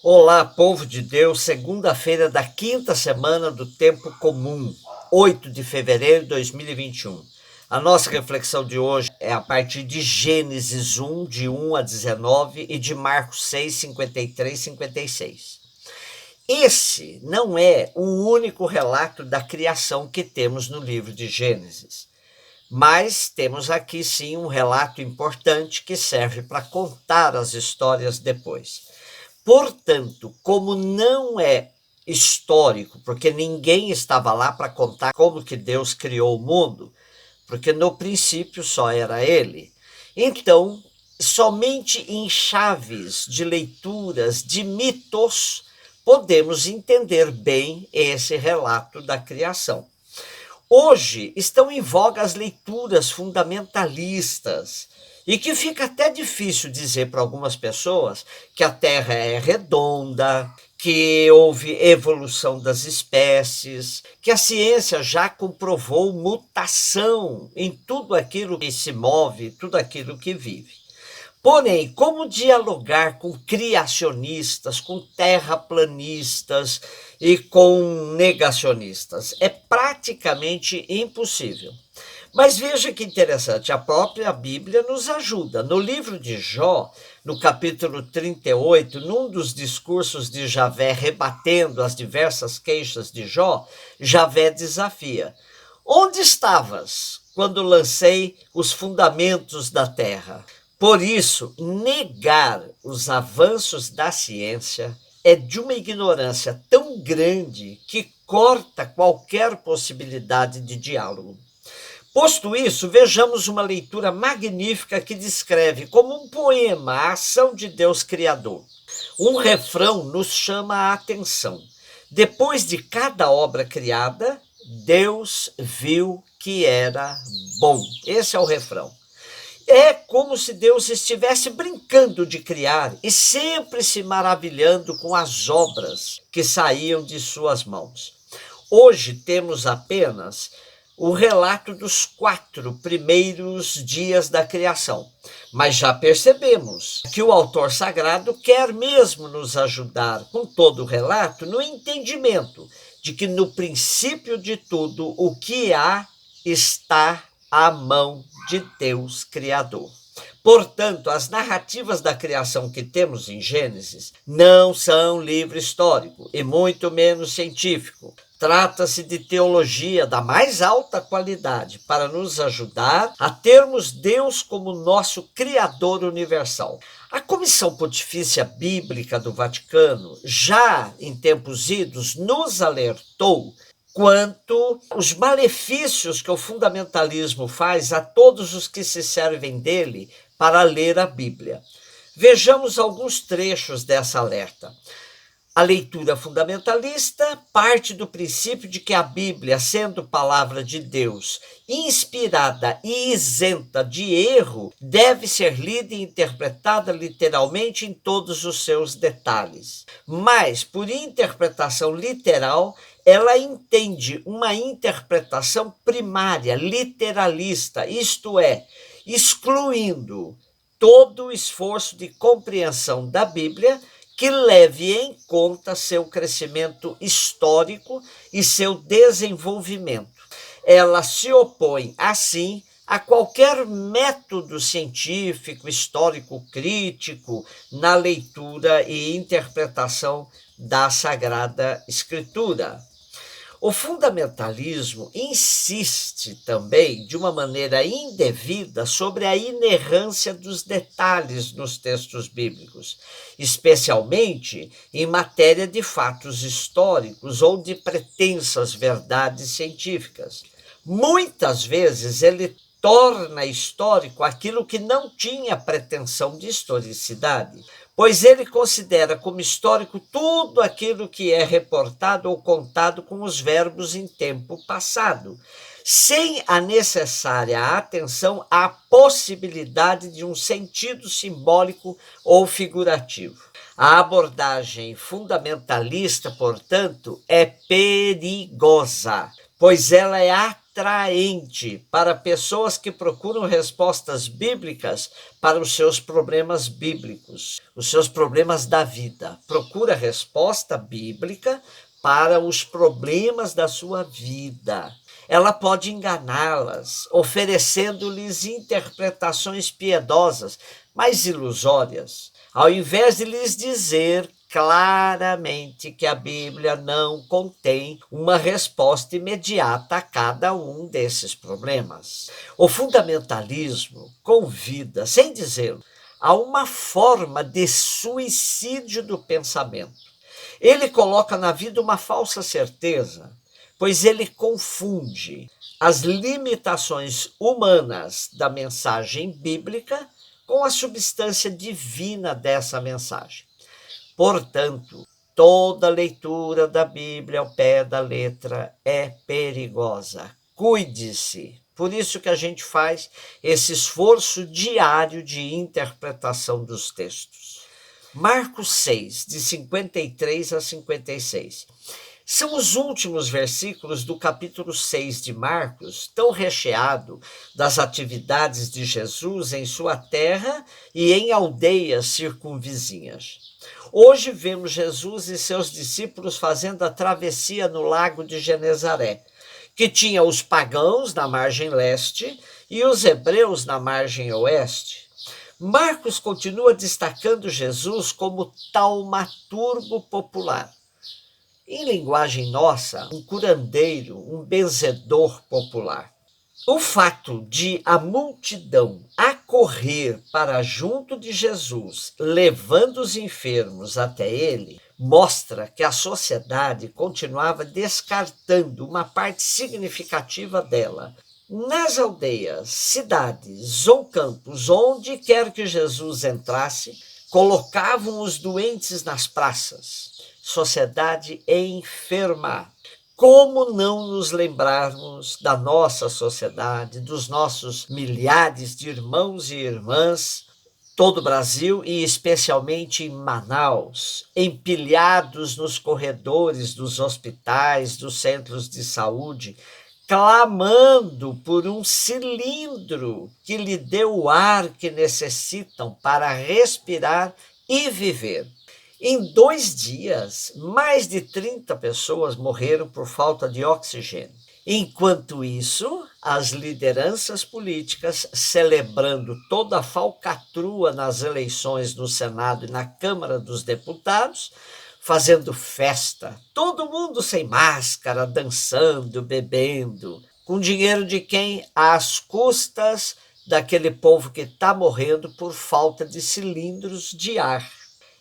Olá, povo de Deus, segunda-feira da quinta semana do tempo comum, 8 de fevereiro de 2021. A nossa reflexão de hoje é a partir de Gênesis 1, de 1 a 19, e de Marcos 6, 53 e 56. Esse não é o único relato da criação que temos no livro de Gênesis, mas temos aqui sim um relato importante que serve para contar as histórias depois. Portanto, como não é histórico, porque ninguém estava lá para contar como que Deus criou o mundo, porque no princípio só era ele. Então, somente em chaves de leituras de mitos podemos entender bem esse relato da criação. Hoje estão em voga as leituras fundamentalistas, e que fica até difícil dizer para algumas pessoas que a Terra é redonda, que houve evolução das espécies, que a ciência já comprovou mutação em tudo aquilo que se move, tudo aquilo que vive. Porém, como dialogar com criacionistas, com terraplanistas e com negacionistas? É praticamente impossível. Mas veja que interessante, a própria Bíblia nos ajuda. No livro de Jó, no capítulo 38, num dos discursos de Javé rebatendo as diversas queixas de Jó, Javé desafia: onde estavas quando lancei os fundamentos da terra? Por isso, negar os avanços da ciência é de uma ignorância tão grande que corta qualquer possibilidade de diálogo. Posto isso, vejamos uma leitura magnífica que descreve como um poema a ação de Deus Criador. Um refrão nos chama a atenção. Depois de cada obra criada, Deus viu que era bom. Esse é o refrão. É como se Deus estivesse brincando de criar e sempre se maravilhando com as obras que saíam de suas mãos. Hoje temos apenas o relato dos 4 primeiros dias da criação, mas já percebemos que o autor sagrado quer mesmo nos ajudar com todo o relato no entendimento de que no princípio de tudo o que há está à mão de Deus Criador. Portanto, as narrativas da criação que temos em Gênesis não são livro histórico e muito menos científico. Trata-se de teologia da mais alta qualidade para nos ajudar a termos Deus como nosso Criador universal. A Comissão Pontifícia Bíblica do Vaticano, já em tempos idos, nos alertou quanto os malefícios que o fundamentalismo faz a todos os que se servem dele para ler a Bíblia. Vejamos alguns trechos dessa alerta. A leitura fundamentalista parte do princípio de que a Bíblia, sendo palavra de Deus, inspirada e isenta de erro, deve ser lida e interpretada literalmente em todos os seus detalhes. Mas, por interpretação literal, ela entende uma interpretação primária, literalista, isto é, excluindo todo o esforço de compreensão da Bíblia que leve em conta seu crescimento histórico e seu desenvolvimento. Ela se opõe, assim, a qualquer método científico, histórico, crítico na leitura e interpretação da Sagrada Escritura. O fundamentalismo insiste também, de uma maneira indevida, sobre a inerrância dos detalhes nos textos bíblicos, especialmente em matéria de fatos históricos ou de pretensas verdades científicas. Muitas vezes ele torna histórico aquilo que não tinha pretensão de historicidade, pois ele considera como histórico tudo aquilo que é reportado ou contado com os verbos em tempo passado, sem a necessária atenção à possibilidade de um sentido simbólico ou figurativo. A abordagem fundamentalista, portanto, é perigosa, pois ela é atraente para pessoas que procuram respostas bíblicas para os seus problemas bíblicos, os seus problemas da vida. Procura resposta bíblica para os problemas da sua vida. Ela pode enganá-las, oferecendo-lhes interpretações piedosas, mas ilusórias, ao invés de lhes dizer claramente que a Bíblia não contém uma resposta imediata a cada um desses problemas. O fundamentalismo convida, sem dizê-lo, a uma forma de suicídio do pensamento. Ele coloca na vida uma falsa certeza, pois ele confunde as limitações humanas da mensagem bíblica com a substância divina dessa mensagem. Portanto, toda leitura da Bíblia ao pé da letra é perigosa. Cuide-se. Por isso que a gente faz esse esforço diário de interpretação dos textos. Marcos 6, de 53 a 56. São os últimos versículos do capítulo 6 de Marcos, tão recheado das atividades de Jesus em sua terra e em aldeias circunvizinhas. Hoje vemos Jesus e seus discípulos fazendo a travessia no lago de Genezaré, que tinha os pagãos na margem leste e os hebreus na margem oeste. Marcos continua destacando Jesus como taumaturgo popular. Em linguagem nossa, um curandeiro, um benzedor popular. O fato de a multidão acorrer para junto de Jesus, levando os enfermos até ele, mostra que a sociedade continuava descartando uma parte significativa dela. Nas aldeias, cidades ou campos, onde quer que Jesus entrasse, colocavam os doentes nas praças. Sociedade enferma. Como não nos lembrarmos da nossa sociedade, dos nossos milhares de irmãos e irmãs, todo o Brasil e especialmente em Manaus, empilhados nos corredores dos hospitais, dos centros de saúde, clamando por um cilindro que lhe dê o ar que necessitam para respirar e viver. Em 2 dias, mais de 30 pessoas morreram por falta de oxigênio. Enquanto isso, as lideranças políticas, celebrando toda a falcatrua nas eleições no Senado e na Câmara dos Deputados, fazendo festa, todo mundo sem máscara, dançando, bebendo, com dinheiro de quem? Às custas daquele povo que está morrendo por falta de cilindros de ar.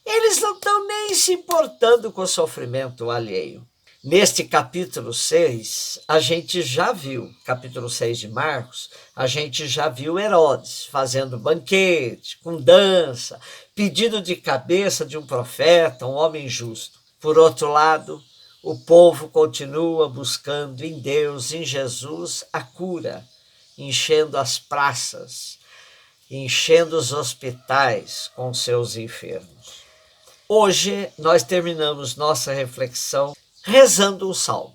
Eles não estão nem se importando com o sofrimento alheio. Neste capítulo 6, a gente já viu, capítulo 6 de Marcos, a gente já viu Herodes fazendo banquete, com dança, pedido de cabeça de um profeta, um homem justo. Por outro lado, o povo continua buscando em Deus, em Jesus, a cura, enchendo as praças, enchendo os hospitais com seus enfermos. Hoje nós terminamos nossa reflexão rezando um salmo.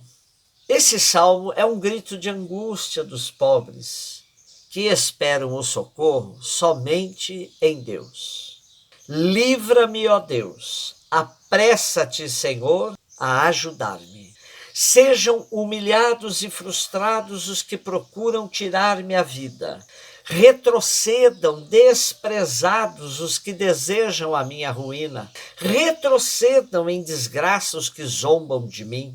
Esse salmo é um grito de angústia dos pobres que esperam o socorro somente em Deus. Livra-me, ó Deus, apressa-te, Senhor, a ajudar-me. Sejam humilhados e frustrados os que procuram tirar-me a vida. Retrocedam desprezados os que desejam a minha ruína. Retrocedam em desgraça os que zombam de mim.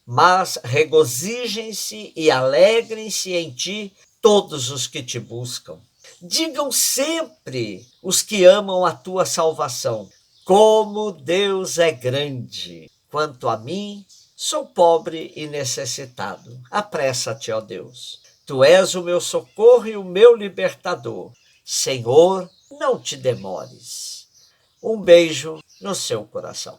Mas regozijem-se e alegrem-se em ti todos os que te buscam. Digam sempre os que amam a tua salvação: como Deus é grande! Quanto a mim, sou pobre e necessitado. Apressa-te, ó Deus. Tu és o meu socorro e o meu libertador. Senhor, não te demores. Um beijo no seu coração.